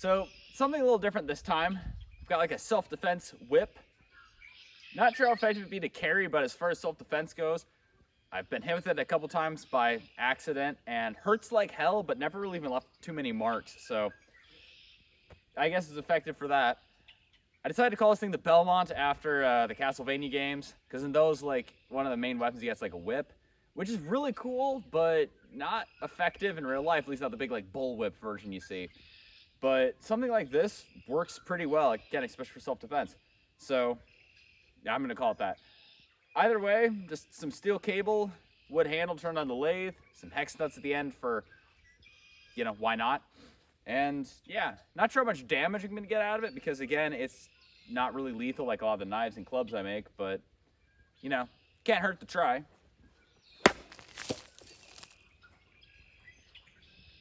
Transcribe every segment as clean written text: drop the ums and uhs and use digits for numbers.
So something a little different this time. I've got like a self-defense whip. Not sure how effective it'd be to carry, but as far as self-defense goes, I've been hit with it a couple times by accident and hurts like hell, but never really even left too many marks. So I guess it's effective for that. I decided to call this thing the Belmont after the Castlevania games, because in those, like, one of the main weapons you get is like a whip, which is really cool, but not effective in real life, at least not the big like bullwhip version you see. But something like this works pretty well, again, especially for self-defense. So yeah, I'm gonna call it that. Either way, just some steel cable, wood handle turned on the lathe, some hex nuts at the end for, you know, why not? And yeah, not sure how much damage I'm gonna get out of it because again, it's not really lethal like a lot of the knives and clubs I make, but you know, can't hurt to try.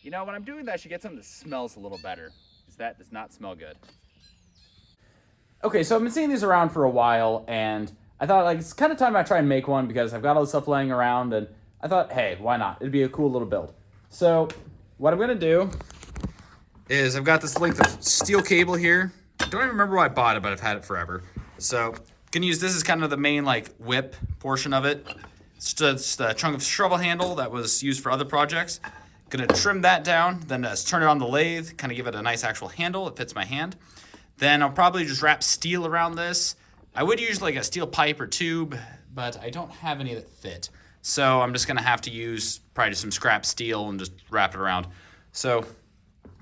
You know, when I'm doing that, I should get something that smells a little better, because that does not smell good. Okay, so I've been seeing these around for a while, and I thought, like, it's kind of time I try and make one, because I've got all this stuff laying around, and I thought, hey, why not? It'd be a cool little build. So, what I'm going to do is I've got this length of steel cable here. I don't even remember why I bought it, but I've had it forever. So, going to use this as kind of the main, like, whip portion of it. It's just a chunk of shovel handle that was used for other projects. Gonna trim that down, then just turn it on the lathe, kind of give it a nice actual handle that fits my hand. Then I'll probably just wrap steel around this. I would use like a steel pipe or tube, but I don't have any that fit. So I'm just gonna have to use probably just some scrap steel and just wrap it around. So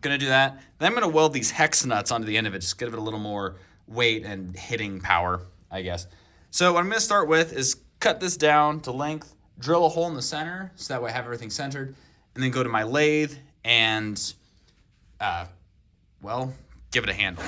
gonna do that. Then I'm gonna weld these hex nuts onto the end of it, just give it a little more weight and hitting power, I guess. So what I'm gonna start with is cut this down to length, drill a hole in the center, so that way I have everything centered, and then go to my lathe and, well, give it a handle.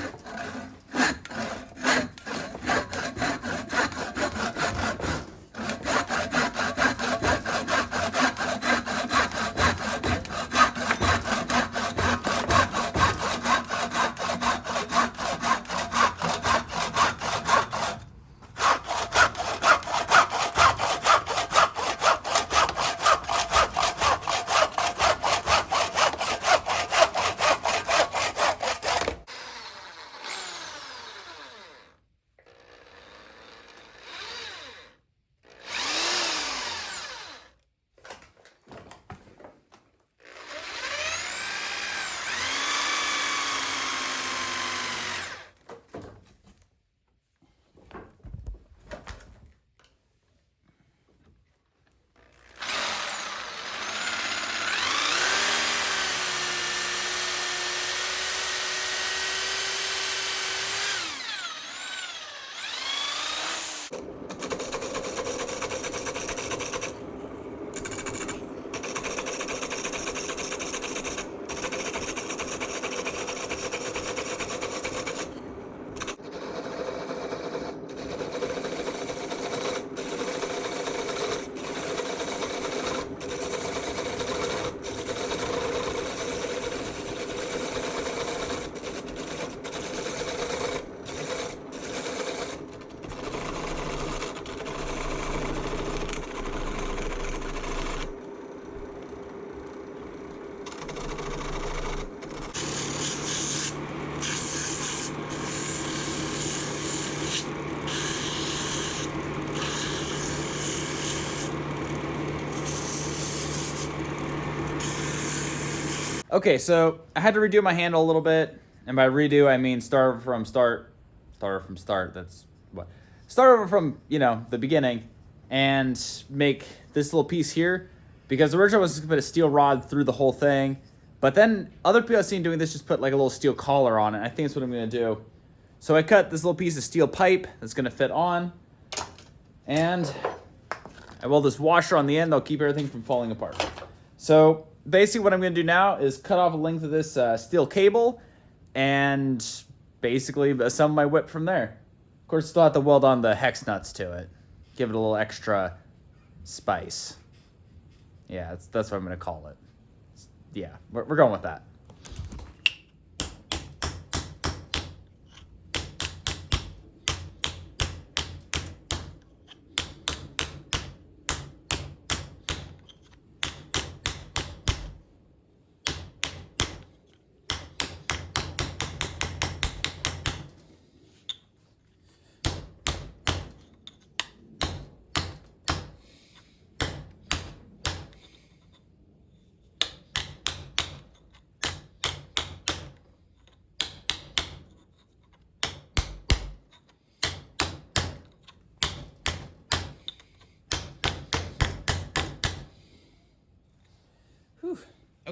Okay, so I had to redo my handle a little bit, and by redo I mean start from start, that's what, start over from, you know, the beginning, and make this little piece here, because originally I was just gonna put a steel rod through the whole thing, but then other people I've seen doing this just put like a little steel collar on it. I think that's what I'm gonna do. So I cut this little piece of steel pipe that's gonna fit on, and I weld this washer on the end that'll keep everything from falling apart. So basically what I'm going to do now is cut off a length of this steel cable and basically assemble my whip from there. Of course, still have to weld on the hex nuts to it. Give it a little extra spice. Yeah, that's what I'm going to call it. Yeah, we're going with that.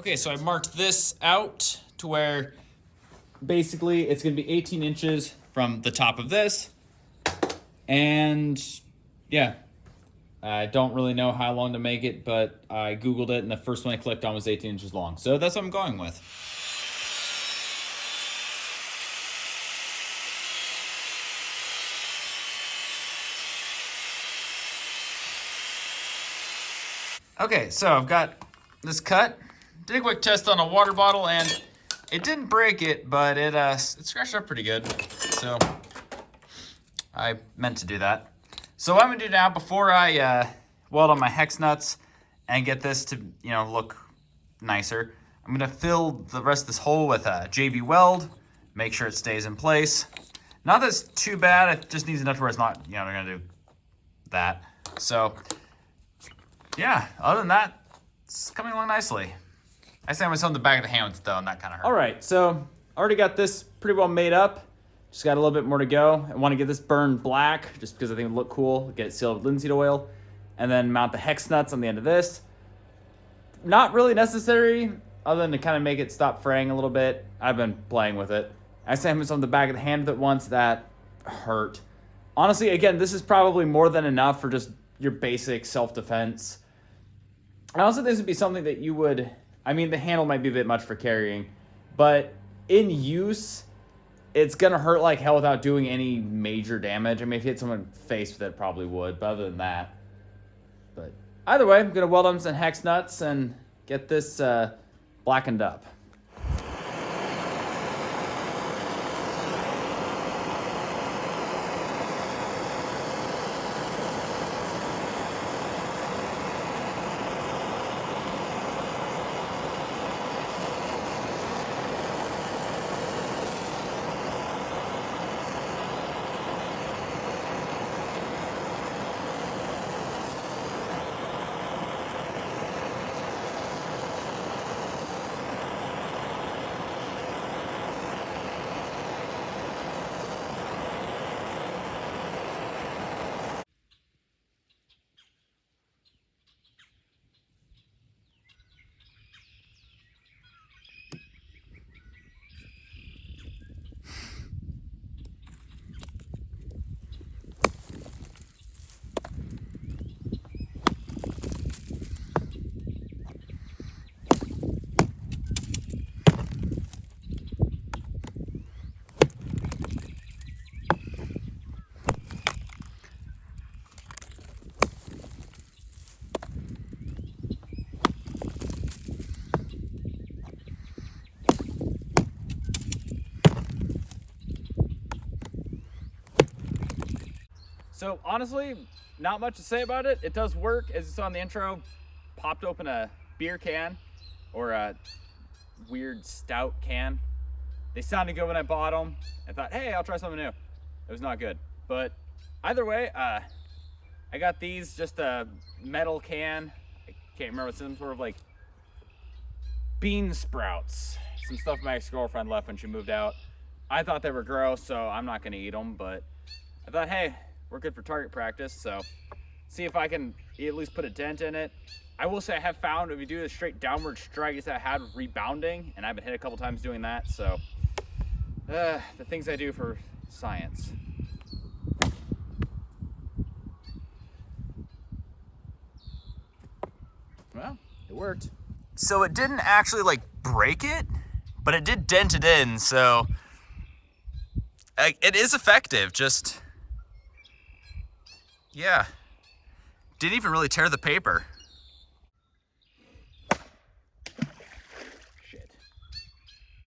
Okay, so I marked this out to where basically it's going to be 18 inches from the top of this. And yeah, I don't really know how long to make it, but I Googled it and the first one I clicked on was 18 inches long. So that's what I'm going with. Okay, so I've got this cut. Did a quick test on a water bottle and it didn't break it, but it scratched up pretty good. So I meant to do that. So what I'm gonna do now, before I weld on my hex nuts and get this to look nicer, I'm gonna fill the rest of this hole with a JB Weld, make sure it stays in place. Not that it's too bad, it just needs enough to where it's not, they're gonna do that. So yeah, other than that, it's coming along nicely. I say I'm gonna on the back of the hand though, and that kind of hurt. All right, so I already got this pretty well made up. Just got a little bit more to go. I want to get this burned black just because I think it would look cool. Get it sealed with linseed oil, and then mount the hex nuts on the end of this. Not really necessary, other than to kind of make it stop fraying a little bit. I've been playing with it. I say I'm on the back of the hand with it once. That hurt. Honestly, again, this is probably more than enough for just your basic self-defense. I also think this would be something that you would, the handle might be a bit much for carrying, but in use, it's going to hurt like hell without doing any major damage. If you hit someone in the face with it, probably would, but other than that. But either way, I'm going to weld on some hex nuts and get this blackened up. So honestly, not much to say about it. It does work, as you saw in the intro. Popped open a beer can or a weird stout can. They sounded good when I bought them. I thought, hey, I'll try something new. It was not good. But either way, I got these, just a metal can. I can't remember, some sort of like bean sprouts. Some stuff my ex-girlfriend left when she moved out. I thought they were gross, so I'm not gonna eat them, but I thought, hey, we're good for target practice, so see if I can at least put a dent in it. I will say I have found if you do a straight downward strike, it's that I had rebounding, and I've been hit a couple times doing that, so the things I do for science. Well, it worked. So it didn't actually like break it, but it did dent it in, so it is effective. Just, yeah, didn't even really tear the paper.